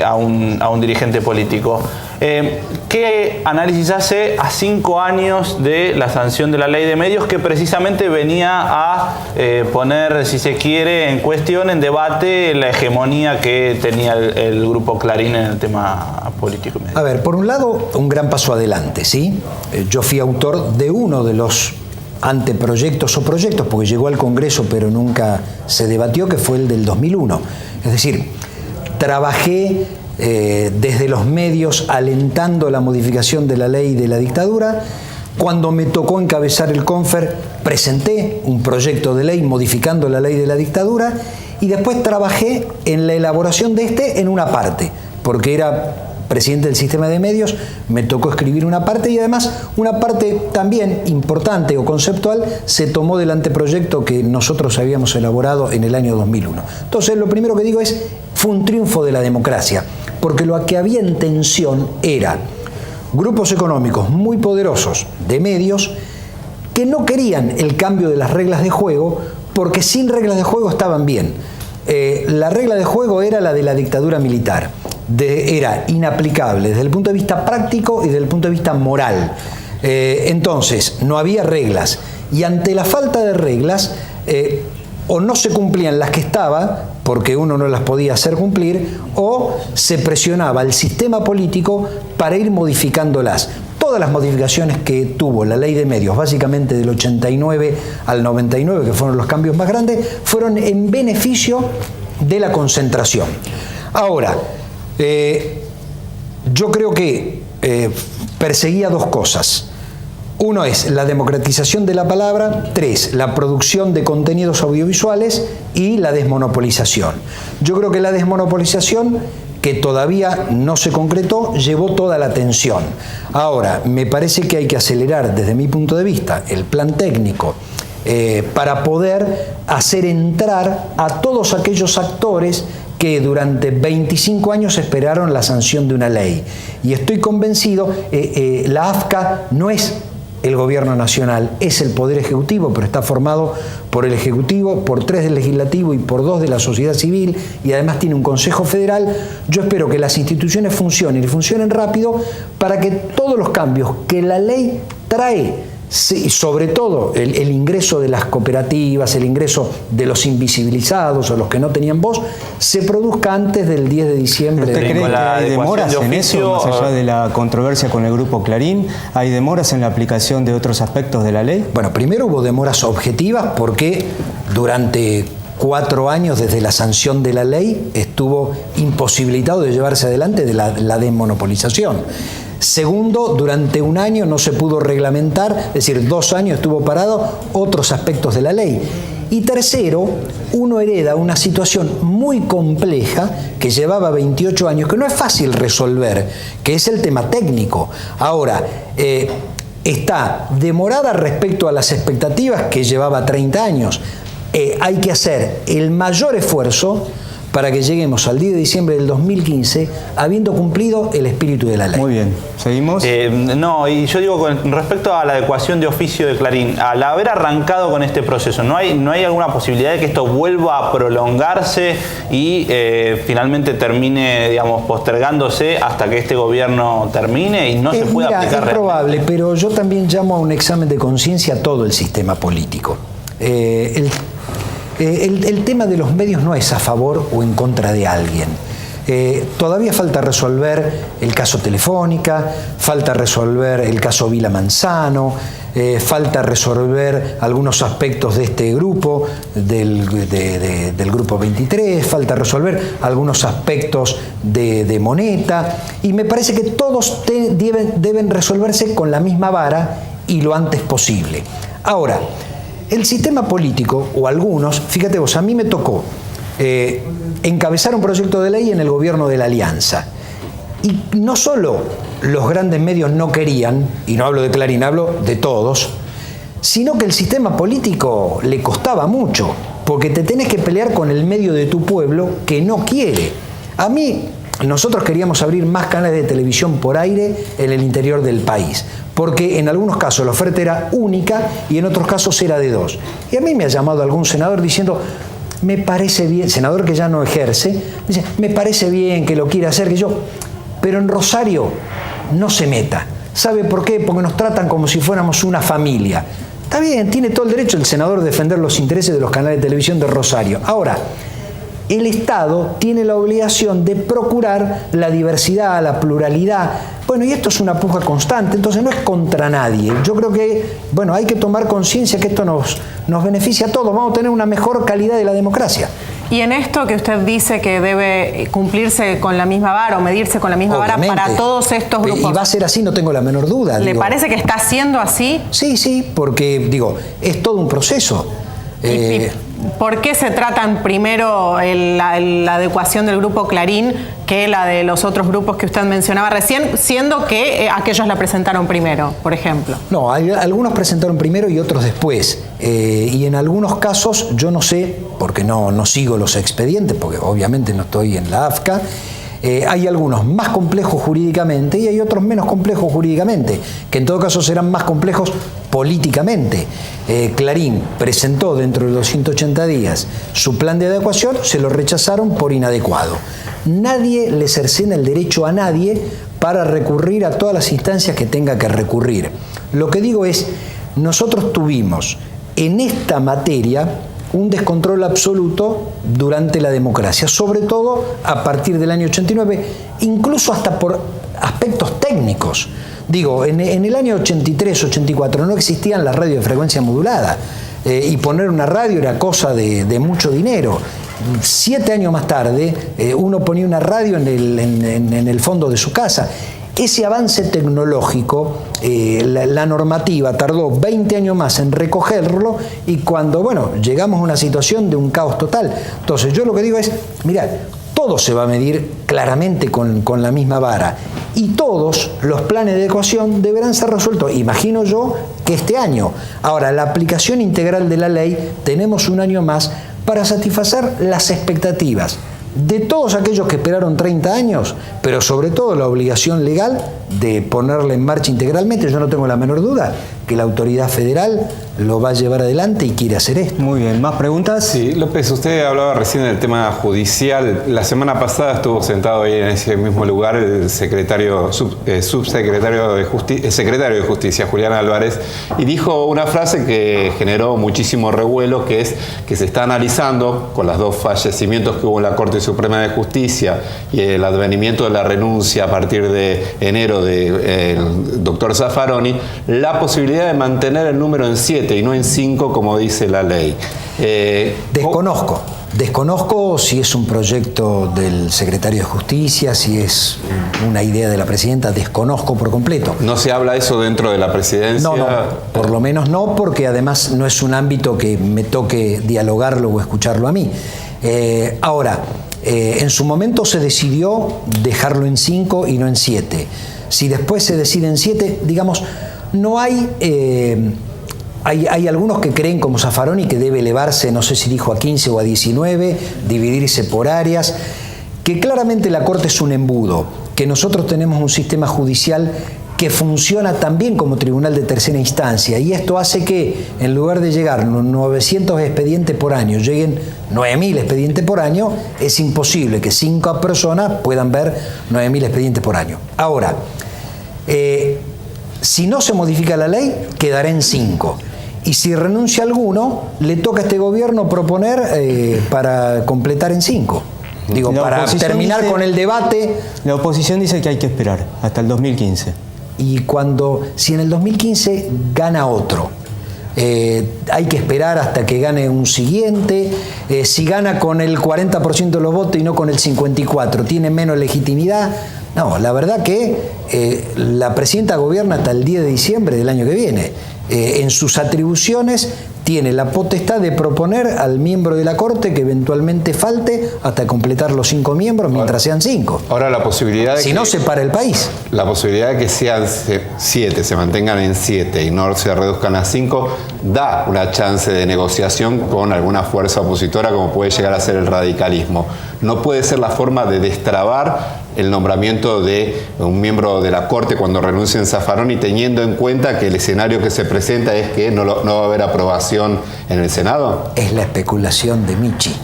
a un dirigente político. ¿Qué análisis hace a 5 años de la sanción de la ley de medios, que precisamente venía a poner, si se quiere, en cuestión, en debate, la hegemonía que tenía el grupo Clarín en el tema político? A ver, por un lado, un gran paso adelante, ¿sí? Yo fui autor de uno de los anteproyectos o proyectos, porque llegó al Congreso pero nunca se debatió, que fue el del 2001. Es decir, trabajé desde los medios alentando la modificación de la ley de la dictadura. Cuando me tocó encabezar el CONFER, presenté un proyecto de ley modificando la ley de la dictadura y después trabajé en la elaboración de este en una parte, porque era presidente del sistema de medios, me tocó escribir una parte y además una parte también importante o conceptual se tomó del anteproyecto que nosotros habíamos elaborado en el año 2001. Entonces, lo primero que digo es, fue un triunfo de la democracia, porque lo que había en tensión era grupos económicos muy poderosos de medios que no querían el cambio de las reglas de juego, porque sin reglas de juego estaban bien. La regla de juego era la de la dictadura militar. Era inaplicable desde el punto de vista práctico y desde el punto de vista moral. Entonces, no había reglas. Y ante la falta de reglas, o no se cumplían las que estaba, porque uno no las podía hacer cumplir, o se presionaba al sistema político para ir modificándolas. Todas las modificaciones que tuvo la ley de medios, básicamente del 89 al 99, que fueron los cambios más grandes, fueron en beneficio de la concentración. Ahora, yo creo que perseguía dos cosas. Uno es la democratización de la palabra, 3, la producción de contenidos audiovisuales y la desmonopolización. Yo creo que la desmonopolización, que todavía no se concretó, llevó toda la atención. Ahora, me parece que hay que acelerar, desde mi punto de vista, el plan técnico para poder hacer entrar a todos aquellos actores que durante 25 años esperaron la sanción de una ley. Y estoy convencido, la AFCA no es el gobierno nacional, es el Poder Ejecutivo, pero está formado por el Ejecutivo, por 3 del Legislativo y por 2 de la sociedad civil, y además tiene un Consejo Federal. Yo espero que las instituciones funcionen y funcionen rápido para que todos los cambios que la ley trae, sobre todo el ingreso de las cooperativas, el ingreso de los invisibilizados o los que no tenían voz, se produzca antes del 10 de diciembre. ¿Usted cree que hay demoras en eso, más allá de la controversia con el Grupo Clarín? ¿Hay demoras en la aplicación de otros aspectos de la ley? Bueno, primero hubo demoras objetivas porque durante 4 años desde la sanción de la ley estuvo imposibilitado de llevarse adelante de la desmonopolización. Segundo, durante 1 año no se pudo reglamentar, es decir, 2 años estuvo parado otros aspectos de la ley. Y tercero, uno hereda una situación muy compleja que llevaba 28 años, que no es fácil resolver, que es el tema técnico. Ahora, está demorada respecto a las expectativas que llevaba 30 años. Hay que hacer el mayor esfuerzo para que lleguemos al 10 de diciembre del 2015 habiendo cumplido el espíritu de la ley. Muy bien, ¿seguimos? No, y yo digo con respecto a la adecuación de oficio de Clarín, al haber arrancado con este proceso, ¿no hay alguna posibilidad de que esto vuelva a prolongarse y finalmente termine, digamos, postergándose hasta que este gobierno termine y no se pueda aplicar? Es probable, pero yo también llamo a un examen de conciencia a todo el sistema político. El tema de los medios no es a favor o en contra de alguien. Todavía falta resolver el caso Telefónica, falta resolver el caso Vila Manzano, falta resolver algunos aspectos de este grupo, del grupo 23, falta resolver algunos aspectos de Moneta, y me parece que todos deben resolverse con la misma vara y lo antes posible. Ahora, el sistema político, o algunos, fíjate vos, a mí me tocó encabezar un proyecto de ley en el gobierno de la Alianza. Y no solo los grandes medios no querían, y no hablo de Clarín, hablo de todos, sino que el sistema político le costaba mucho, porque te tenés que pelear con el medio de tu pueblo que no quiere. A mí, nosotros queríamos abrir más canales de televisión por aire en el interior del país, porque en algunos casos la oferta era única y en otros casos era de 2. Y a mí me ha llamado algún senador diciendo, me parece bien, senador que ya no ejerce, dice, me parece bien que lo quiera hacer, que yo, pero en Rosario no se meta. ¿Sabe por qué? Porque nos tratan como si fuéramos una familia. Está bien, tiene todo el derecho el senador a defender los intereses de los canales de televisión de Rosario. Ahora, el Estado tiene la obligación de procurar la diversidad, la pluralidad. Bueno, y esto es una puja constante, entonces no es contra nadie. Yo creo que, bueno, hay que tomar conciencia que esto nos beneficia a todos. Vamos a tener una mejor calidad de la democracia. Y en esto que usted dice que debe cumplirse con la misma vara o medirse con la misma vara para todos estos grupos. Y va a ser así, no tengo la menor duda. ¿Le parece que está siendo así? Sí, porque, es todo un proceso. ¿Y por qué se tratan primero la adecuación del grupo Clarín que la de los otros grupos que usted mencionaba recién, siendo que aquellos la presentaron primero, por ejemplo? No, algunos presentaron primero y otros después. Y en algunos casos, yo no sé, porque no sigo los expedientes, porque obviamente no estoy en la AFCA, hay algunos más complejos jurídicamente y hay otros menos complejos jurídicamente, que en todo caso serán más complejos políticamente. Clarín presentó dentro de los 180 días su plan de adecuación, se lo rechazaron por inadecuado. Nadie le cercena el derecho a nadie para recurrir a todas las instancias que tenga que recurrir. Lo que digo es, nosotros tuvimos en esta materia un descontrol absoluto durante la democracia, sobre todo a partir del año 89, incluso hasta por aspectos técnicos. En el año 83, 84 no existían las radios de frecuencia modulada y poner una radio era cosa de mucho dinero. 7 años más tarde uno ponía una radio en el fondo de su casa. Ese avance tecnológico, la normativa tardó 20 años más en recogerlo y cuando, llegamos a una situación de un caos total. Entonces yo lo que digo es, mira, todo se va a medir claramente con la misma vara y todos los planes de adecuación deberán ser resueltos, imagino yo, que este año. Ahora, la aplicación integral de la ley, tenemos un año más para satisfacer las expectativas de todos aquellos que esperaron 30 años, pero sobre todo la obligación legal de ponerla en marcha integralmente. Yo no tengo la menor duda que la autoridad federal lo va a llevar adelante y quiere hacer esto. Muy bien, ¿más preguntas? Sí, López, usted hablaba recién del tema judicial. La semana pasada estuvo sentado ahí en ese mismo lugar el secretario de Justicia, Julián Álvarez, y dijo una frase que generó muchísimo revuelo, que es que se está analizando, con los 2 fallecimientos que hubo en la Corte Suprema de Justicia y el advenimiento de la renuncia a partir de enero del doctor Zaffaroni, la posibilidad de mantener el número en 7 y no en 5 como dice la ley. Desconozco si es un proyecto del secretario de Justicia, si es una idea de la presidenta, desconozco por completo. ¿No se habla eso dentro de la presidencia? No, por lo menos no, porque además no es un ámbito que me toque dialogarlo o escucharlo a mí. Ahora, en su momento se decidió dejarlo en 5 y no en 7. Si después se decide en 7, no hay... Hay algunos que creen, como Zaffaroni, que debe elevarse, no sé si dijo a 15 o a 19, dividirse por áreas, que claramente la Corte es un embudo, que nosotros tenemos un sistema judicial que funciona también como tribunal de tercera instancia, y esto hace que en lugar de llegar 900 expedientes por año, lleguen 9.000 expedientes por año. Es imposible que 5 personas puedan ver 9.000 expedientes por año. Ahora, si no se modifica la ley, quedará en 5. Y si renuncia alguno, le toca a este gobierno proponer para completar en 5. Para terminar con el debate. La oposición dice que hay que esperar hasta el 2015. Y si en el 2015 gana otro, hay que esperar hasta que gane un siguiente. Si gana con el 40% de los votos y no con el 54%, tiene menos legitimidad. No, la verdad que la presidenta gobierna hasta el 10 de diciembre del año que viene. En sus atribuciones tiene la potestad de proponer al miembro de la Corte que eventualmente falte hasta completar los 5 miembros, mientras sean 5. Ahora la posibilidad de si no, se para el país. La posibilidad de que sean 7, se mantengan en 7 y no se reduzcan a 5, da una chance de negociación con alguna fuerza opositora como puede llegar a ser el radicalismo. No puede ser la forma de destrabar el nombramiento de un miembro de la Corte cuando renuncie en Zaffaroni, teniendo en cuenta que el escenario que se presenta es que no va a haber aprobación en el Senado. Es la especulación de Michi.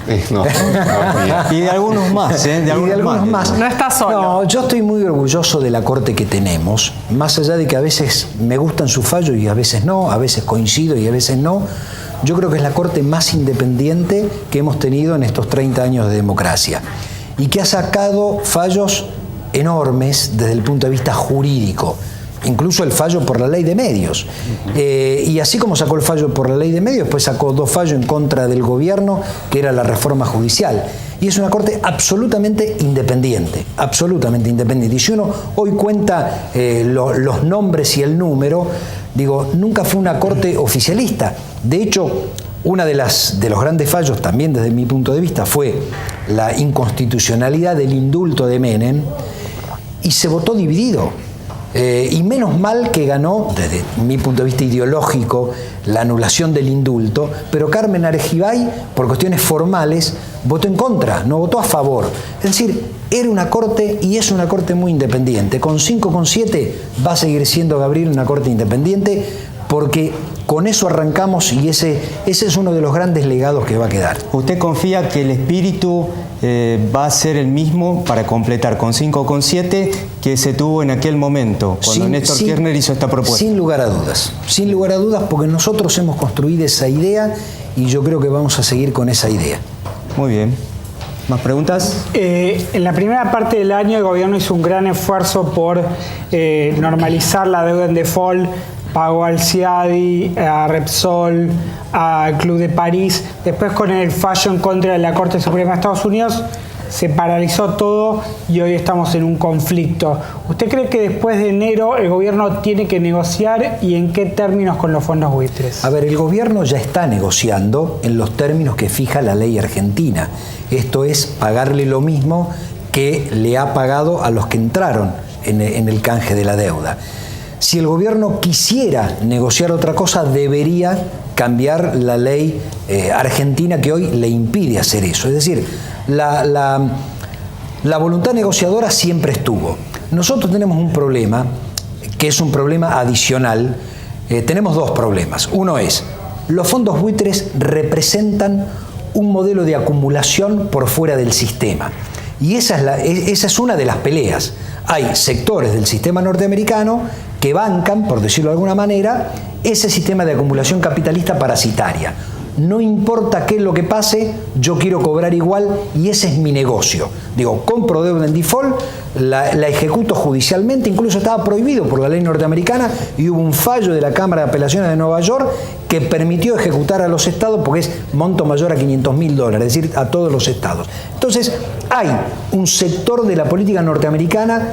Y de algunos más, ¿eh? De algunos más. No está solo. No, yo estoy muy orgulloso de la Corte que tenemos, más allá de que a veces me gustan sus fallos y a veces no, a veces coincido y a veces no. Yo creo que es la Corte más independiente que hemos tenido en estos 30 años de democracia y que ha sacado fallos enormes desde el punto de vista jurídico, incluso el fallo por la ley de medios. Y así como sacó el fallo por la ley de medios, después sacó 2 fallos en contra del gobierno, que era la reforma judicial. Y es una Corte absolutamente independiente, absolutamente independiente. Y si uno hoy cuenta los nombres y el número, digo, nunca fue una Corte oficialista. De hecho, uno de los grandes fallos, también desde mi punto de vista, fue la inconstitucionalidad del indulto de Menem, y se votó dividido. Y menos mal que ganó, desde mi punto de vista ideológico, la anulación del indulto, pero Carmen Arejibay, por cuestiones formales, votó en contra, no votó a favor. Es decir, era una Corte y es una Corte muy independiente. Con 5,7 va a seguir siendo, Gabriel, una Corte independiente, porque con eso arrancamos y ese es uno de los grandes legados que va a quedar. ¿Usted confía que el espíritu va a ser el mismo para completar con 5,7 que se tuvo en aquel momento, cuando Néstor Kirchner hizo esta propuesta? Sin lugar a dudas, porque nosotros hemos construido esa idea y yo creo que vamos a seguir con esa idea. Muy bien. ¿Más preguntas? En la primera parte del año el gobierno hizo un gran esfuerzo por normalizar la deuda en default, pagó al CIADI, a Repsol, al Club de París. Después, con el fallo en contra de la Corte Suprema de Estados Unidos, se paralizó todo y hoy estamos en un conflicto. ¿Usted cree que después de enero el gobierno tiene que negociar y en qué términos con los fondos buitres? A ver, el gobierno ya está negociando en los términos que fija la ley argentina. Esto es pagarle lo mismo que le ha pagado a los que entraron en el canje de la deuda. Si el gobierno quisiera negociar otra cosa, debería cambiar la ley argentina que hoy le impide hacer eso. Es decir, la voluntad negociadora siempre estuvo. Nosotros tenemos un problema, que es un problema adicional. Tenemos 2 problemas. Uno es, los fondos buitres representan un modelo de acumulación por fuera del sistema. Y esa es una de las peleas. Hay sectores del sistema norteamericano que bancan, por decirlo de alguna manera, ese sistema de acumulación capitalista parasitaria. No importa qué es lo que pase, yo quiero cobrar igual y ese es mi negocio. Digo, compro deuda en default, la ejecuto judicialmente, incluso estaba prohibido por la ley norteamericana y hubo un fallo de la Cámara de Apelaciones de Nueva York que permitió ejecutar a los estados porque es monto mayor a $500.000, es decir, a todos los estados. Entonces, hay un sector de la política norteamericana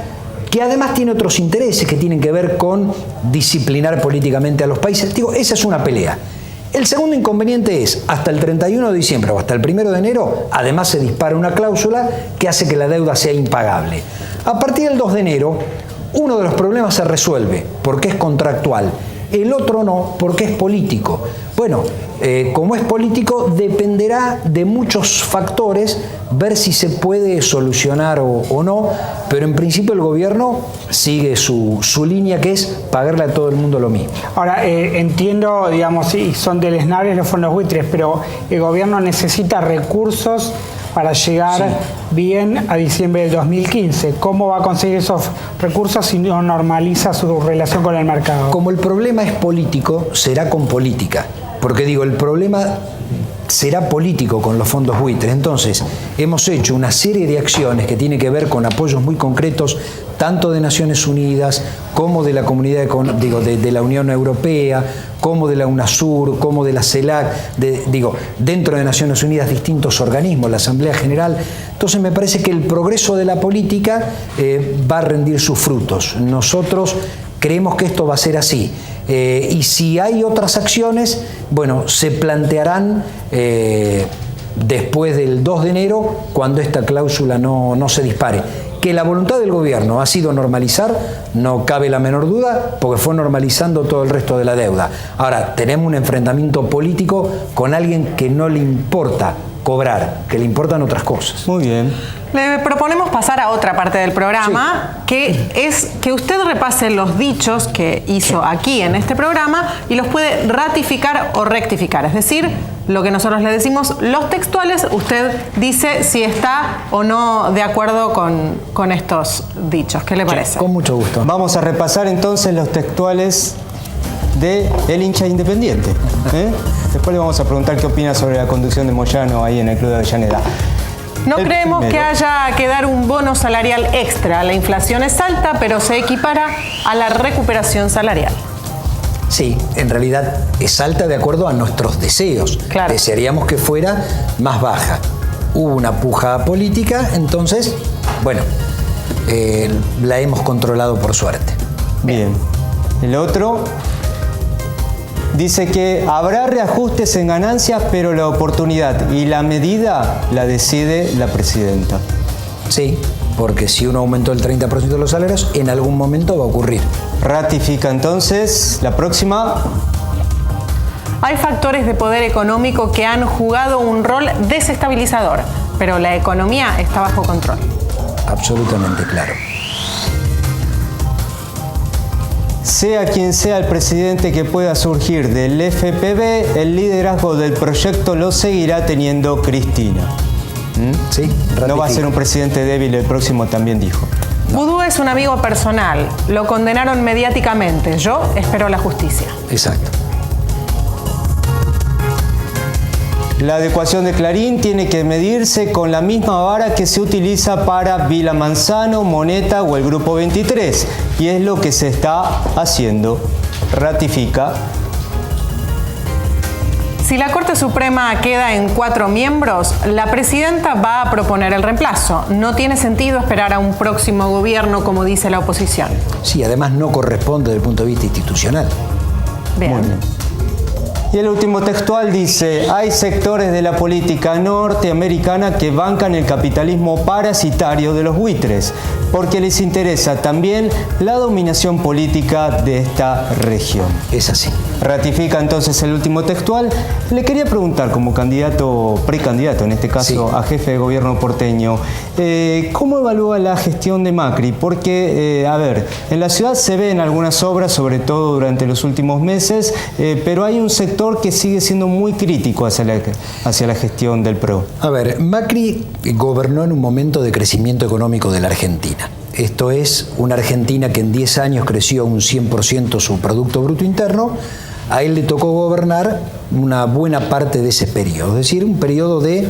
que además tiene otros intereses que tienen que ver con disciplinar políticamente a los países. Digo, esa es una pelea. El segundo inconveniente es, hasta el 31 de diciembre o hasta el 1 de enero, además se dispara una cláusula que hace que la deuda sea impagable. A partir del 2 de enero, uno de los problemas se resuelve porque es contractual, el otro no, porque es político. Bueno, como es político, dependerá de muchos factores ver si se puede solucionar o no, pero en principio el gobierno sigue su línea, que es pagarle a todo el mundo lo mismo. Ahora, entiendo, digamos, sí, son deleznables los fondos buitres, pero el gobierno necesita recursos para llegar bien a diciembre del 2015. ¿Cómo va a conseguir esos recursos si no normaliza su relación con el mercado? Como el problema es político, será con política. Porque digo, el problema será político con los fondos buitres. Entonces, hemos hecho una serie de acciones que tienen que ver con apoyos muy concretos, tanto de Naciones Unidas como de la comunidad, de la Unión Europea, como de la UNASUR, como de la CELAC, dentro de Naciones Unidas distintos organismos, la Asamblea General. Entonces me parece que el progreso de la política va a rendir sus frutos. Nosotros creemos que esto va a ser así. Y si hay otras acciones, bueno, se plantearán después del 2 de enero, cuando esta cláusula no se dispare. Que la voluntad del gobierno ha sido normalizar, no cabe la menor duda, porque fue normalizando todo el resto de la deuda. Ahora, tenemos un enfrentamiento político con alguien que no le importa cobrar, que le importan otras cosas. Muy bien. Le proponemos pasar a otra parte del programa, que es que usted repase los dichos que hizo aquí en este programa y los puede ratificar o rectificar. Es decir, lo que nosotros le decimos, los textuales, usted dice si está o no de acuerdo con estos dichos. ¿Qué le parece? Con mucho gusto. Vamos a repasar entonces los textuales de El Hincha Independiente. Después le vamos a preguntar qué opina sobre la conducción de Moyano ahí en el Club de Avellaneda. No El creemos primero. que haya que dar un bono salarial extra. La inflación es alta, pero se equipara a la recuperación salarial. Sí, en realidad es alta de acuerdo a nuestros deseos. Claro. Desearíamos que fuera más baja. Hubo una puja política, entonces, bueno, la hemos controlado por suerte. Bien. El otro dice que habrá reajustes en ganancias, pero la oportunidad y la medida la decide la presidenta. Sí, porque si uno aumentó el 30% de los salarios, en algún momento va a ocurrir. Ratifica entonces la próxima. Hay factores de poder económico que han jugado un rol desestabilizador, pero la economía está bajo control. Absolutamente claro. Sea quien sea el presidente que pueda surgir del FPV, el liderazgo del proyecto lo seguirá teniendo Cristina. Sí, No va a ser un presidente débil el próximo, también dijo. Vudú es un amigo personal. Lo condenaron mediáticamente. Yo espero la justicia. Exacto. La adecuación de Clarín tiene que medirse con la misma vara que se utiliza para Vila Manzano, Moneta o el Grupo 23. Y es lo que se está haciendo. Ratifica. Si la Corte Suprema queda en 4 miembros, la presidenta va a proponer el reemplazo. No tiene sentido esperar a un próximo gobierno, como dice la oposición. Sí, además no corresponde desde el punto de vista institucional. Bien. Y el último textual dice, hay sectores de la política norteamericana que bancan el capitalismo parasitario de los buitres, porque les interesa también la dominación política de esta región. Es así. Ratifica entonces el último textual. Le quería preguntar, como candidato, precandidato en este caso, Sí. a jefe de gobierno porteño, ¿cómo evalúa la gestión de Macri? Porque, en la ciudad se ven algunas obras, sobre todo durante los últimos meses, pero hay un sector que sigue siendo muy crítico hacia la gestión del PRO. A ver, Macri gobernó en un momento de crecimiento económico de la Argentina. Esto es una Argentina que en 10 años creció un 100% su Producto Bruto Interno. A él le tocó gobernar una buena parte de ese periodo, es decir, un periodo de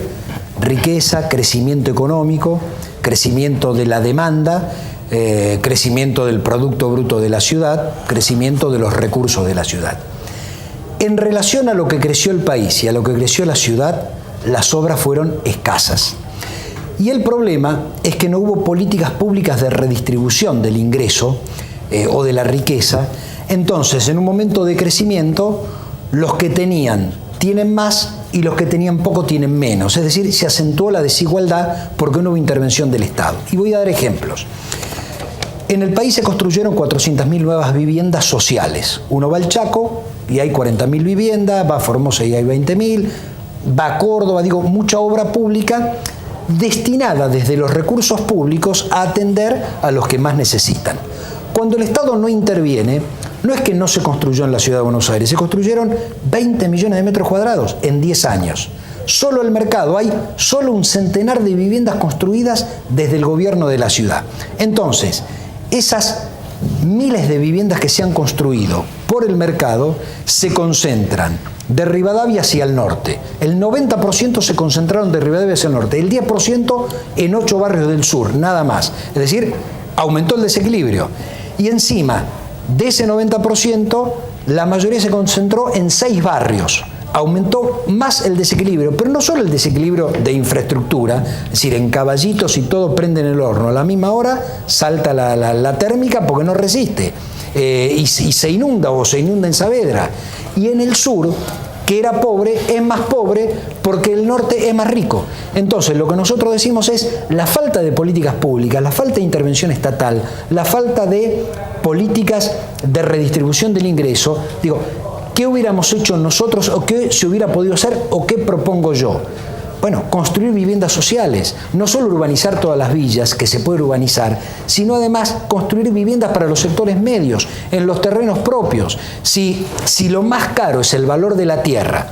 riqueza, crecimiento económico, crecimiento de la demanda, crecimiento del Producto Bruto de la ciudad, crecimiento de los recursos de la ciudad. En relación a lo que creció el país y a lo que creció la ciudad, las obras fueron escasas. Y el problema es que no hubo políticas públicas de redistribución del ingreso o de la riqueza. Entonces, en un momento de crecimiento, los que tenían tienen más y los que tenían poco tienen menos. Es decir, se acentuó la desigualdad porque no hubo intervención del Estado. Y voy a dar ejemplos. En el país se construyeron 400.000 nuevas viviendas sociales. Uno va al Chaco y hay 40.000 viviendas, va a Formosa y hay 20.000, va a Córdoba, mucha obra pública destinada desde los recursos públicos a atender a los que más necesitan. Cuando el Estado no interviene, no es que no se construyó en la ciudad de Buenos Aires, se construyeron 20 millones de metros cuadrados en 10 años. Solo el mercado, hay solo un centenar de viviendas construidas desde el gobierno de la ciudad. Entonces, esas miles de viviendas que se han construido por el mercado se concentran de Rivadavia hacia el norte. El 90% se concentraron de Rivadavia hacia el norte, el 10% en 8 barrios del sur, nada más. Es decir, aumentó el desequilibrio. Y encima de ese 90%, la mayoría se concentró en 6 barrios. Aumentó más el desequilibrio, pero no solo el desequilibrio de infraestructura, es decir, en Caballitos y todo prende en el horno, a la misma hora salta la térmica porque no resiste y se inunda o se inunda en Saavedra. Y en el sur que era pobre es más pobre porque el norte es más rico. Entonces, lo que nosotros decimos es la falta de políticas públicas, la falta de intervención estatal, la falta de políticas de redistribución del ingreso. Digo, ¿qué hubiéramos hecho nosotros o qué se hubiera podido hacer o qué propongo yo? Bueno, construir viviendas sociales, no solo urbanizar todas las villas, que se puede urbanizar, sino además construir viviendas para los sectores medios, en los terrenos propios. Si lo más caro es el valor de la tierra,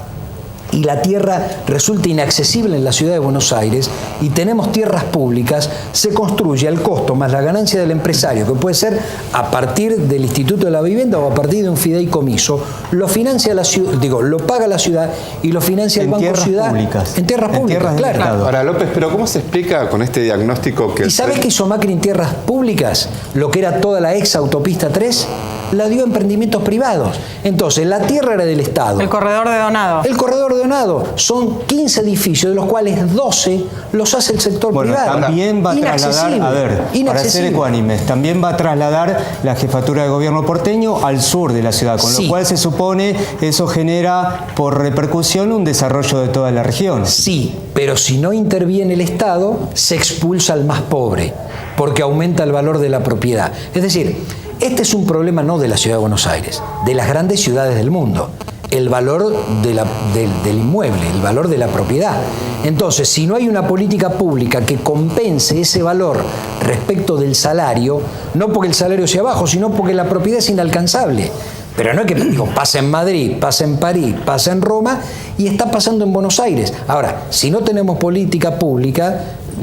y la tierra resulta inaccesible en la ciudad de Buenos Aires y tenemos tierras públicas, se construye al costo más la ganancia del empresario, que puede ser a partir del Instituto de la Vivienda o a partir de un fideicomiso, lo financia la ciudad, lo paga la ciudad y lo financia el Banco Ciudad públicas. En tierras públicas, claro. Ahora, López, pero ¿cómo se explica con este diagnóstico que... ¿Y sabés qué hizo Macri en tierras públicas? Lo que era toda la ex autopista 3, la dio a emprendimientos privados. Entonces, la tierra era del Estado. El corredor de Donado. El corredor de Donado. Son 15 edificios, de los cuales 12 los hace el sector privado. También va a trasladar, para ser ecuánimes, también va a trasladar la jefatura de gobierno porteño al sur de la ciudad, con lo cual se supone eso genera por repercusión un desarrollo de toda la región. Sí, pero si no interviene el Estado, se expulsa al más pobre, porque aumenta el valor de la propiedad. Es decir, este es un problema no de la ciudad de Buenos Aires, de las grandes ciudades del mundo. El valor del inmueble, el valor de la propiedad. Entonces, si no hay una política pública que compense ese valor respecto del salario, no porque el salario sea bajo, sino porque la propiedad es inalcanzable. Pero no es que pasa en Madrid, pasa en París, pasa en Roma y está pasando en Buenos Aires. Ahora, si no tenemos política pública,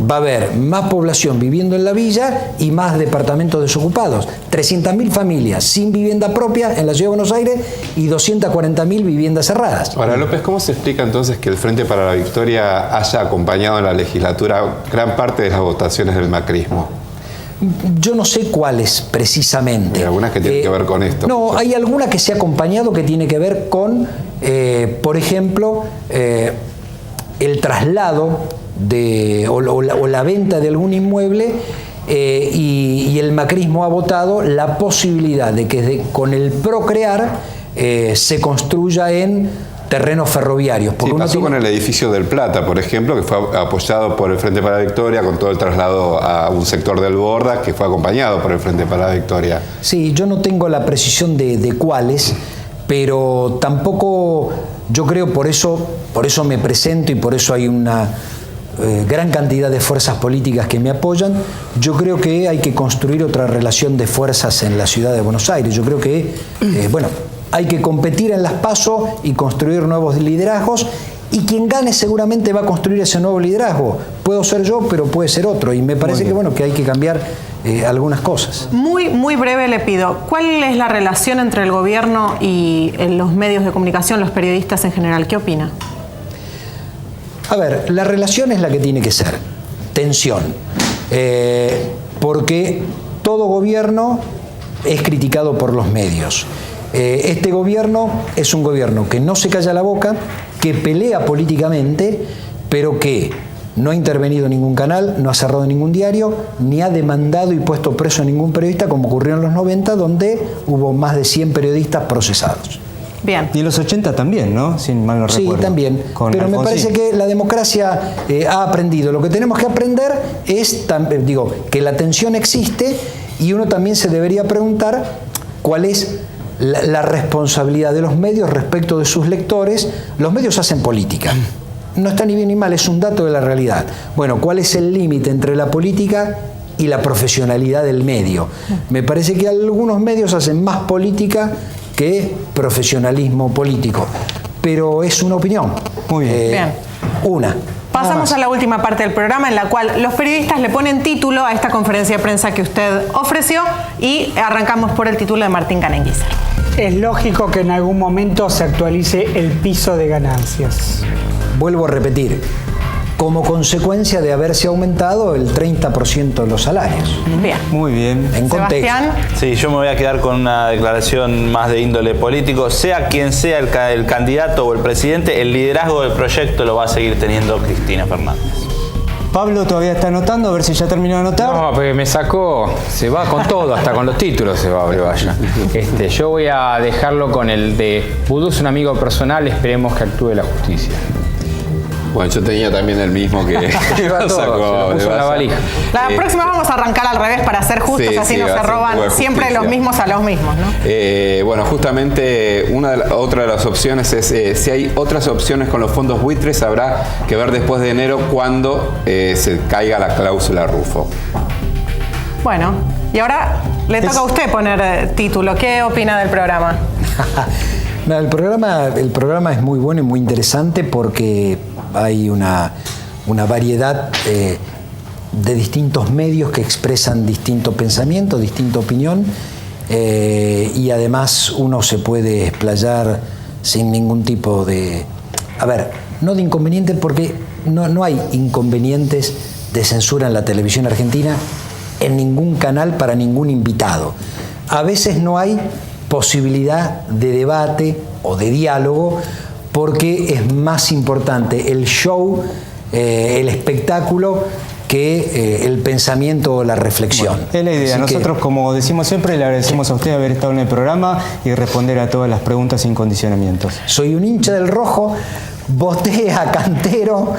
va a haber más población viviendo en la villa y más departamentos desocupados. 300.000 familias sin vivienda propia en la ciudad de Buenos Aires y 240.000 viviendas cerradas. Ahora, López, ¿cómo se explica entonces que el Frente para la Victoria haya acompañado en la legislatura gran parte de las votaciones del macrismo? Yo no sé cuáles precisamente. Hay algunas que tienen que ver con esto. No, hay alguna que se ha acompañado que tiene que ver con, por ejemplo, el traslado o la venta de algún inmueble y el macrismo ha votado la posibilidad de que con el Procrear se construya en terrenos ferroviarios. Sí, pasó con el edificio del Plata, por ejemplo, que fue apoyado por el Frente para la Victoria, con todo el traslado a un sector del Borda, que fue acompañado por el Frente para la Victoria. Sí, yo no tengo la precisión de cuáles, pero tampoco, yo creo, por eso me presento y por eso hay una gran cantidad de fuerzas políticas que me apoyan. Yo creo que hay que construir otra relación de fuerzas en la ciudad de Buenos Aires. Yo creo que, hay que competir en las PASO y construir nuevos liderazgos, y quien gane seguramente va a construir ese nuevo liderazgo. Puedo ser yo, pero puede ser otro, y me parece que hay que cambiar algunas cosas. Muy breve le pido, ¿cuál es la relación entre el gobierno y los medios de comunicación, los periodistas en general? ¿Qué opina? A ver, la relación es la que tiene que ser, tensión, porque todo gobierno es criticado por los medios. Este gobierno es un gobierno que no se calla la boca, que pelea políticamente, pero que no ha intervenido en ningún canal, no ha cerrado ningún diario, ni ha demandado y puesto preso a ningún periodista, como ocurrió en los 90, donde hubo más de 100 periodistas procesados. Bien. Y en los 80 también, ¿no? Sin mal no recuerdo. Sí, también. Pero me parece que la democracia ha aprendido. Lo que tenemos que aprender es, que la tensión existe, y uno también se debería preguntar cuál es la responsabilidad de los medios respecto de sus lectores. Los medios hacen política. No está ni bien ni mal, es un dato de la realidad. Bueno, ¿cuál es el límite entre la política y la profesionalidad del medio? Me parece que algunos medios hacen más política que profesionalismo político. Pero es una opinión. Muy bien. Bien. Una. Pasamos a la última parte del programa, en la cual los periodistas le ponen título a esta conferencia de prensa que usted ofreció, y arrancamos por el título de Martín Canenguízar. Es lógico que en algún momento se actualice el piso de ganancias. Vuelvo a repetir, como consecuencia de haberse aumentado el 30% de los salarios. Bien. Muy bien. En contexto. Sebastián. Sí, yo me voy a quedar con una declaración más de índole político. Sea quien sea el candidato o el presidente, el liderazgo del proyecto lo va a seguir teniendo Cristina Fernández. Pablo todavía está anotando, a ver si ya terminó de anotar. No, porque me sacó, se va con todo, hasta con los títulos se va Brevalla. Yo voy a dejarlo con el de Vudú es un amigo personal, esperemos que actúe la justicia. Bueno, yo tenía también el mismo que Lleva todo, sacó se lo puso en la valija. La próxima vamos a arrancar al revés para ser justos, sí, así sí, no va se a ser un roban poco de siempre justicia. los mismos a los mismos, ¿no? Bueno, justamente otra de las opciones es si hay otras opciones con los fondos buitres, habrá que ver después de enero cuando se caiga la cláusula Rufo. Bueno, y ahora le toca a usted poner título. ¿Qué opina del programa? No, el programa es muy bueno y muy interesante porque hay una variedad de distintos medios que expresan distinto pensamiento, distinta opinión, y además uno se puede explayar sin ningún tipo de... A ver, no de inconveniente, porque no hay inconvenientes de censura en la televisión argentina, en ningún canal para ningún invitado. A veces no hay posibilidad de debate o de diálogo porque es más importante el show, el espectáculo, que el pensamiento o la reflexión. Bueno, es la idea. Así Nosotros, que, como decimos siempre, le agradecemos a usted haber estado en el programa y responder a todas las preguntas sin condicionamientos. soy un hincha del Rojo, voté a Cantero,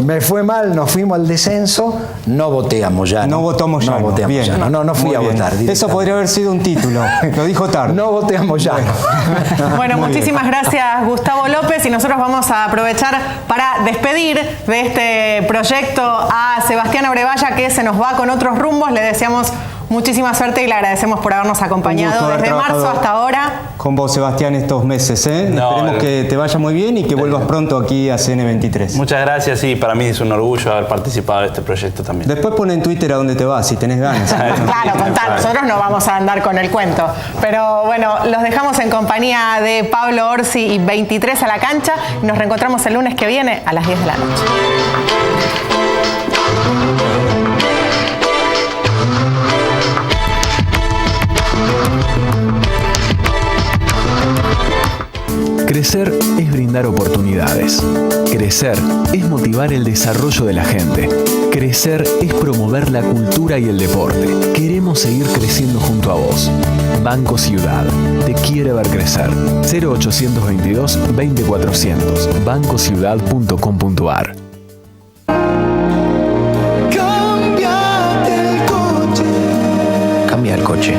me fue mal, nos fuimos al descenso, no voté a Moyano. No votó a Moyano. No voté a Bien. Moyano. No fui Muy a bien. votar. Eso directamente. podría haber sido un título. Lo dijo tarde. No voté a Moyano. Bueno, Muy muchísimas gracias, Gustavo López, y nosotros vamos a aprovechar para despedir de este proyecto a Sebastián Abrevaya, que se nos va con otros rumbos. Le deseamos muchísima suerte y le agradecemos por habernos acompañado haber desde marzo trabajado hasta ahora. Con vos, Sebastián, estos meses. No, Esperemos que te vaya muy bien y que vuelvas pronto aquí a CN23. Muchas gracias y para mí es un orgullo haber participado de este proyecto también. Después pon en Twitter a dónde te vas, si tenés ganas. Claro, total, nosotros no vamos a andar con el cuento. Pero bueno, los dejamos en compañía de Pablo Orsi y 23 a la cancha. Nos reencontramos el lunes que viene a las 10 de la noche. Crecer es brindar oportunidades. Crecer es motivar el desarrollo de la gente. Crecer es promover la cultura y el deporte. Queremos seguir creciendo junto a vos. Banco Ciudad te quiere ver crecer. 0822 20400 bancociudad.com.ar. Cambia el coche.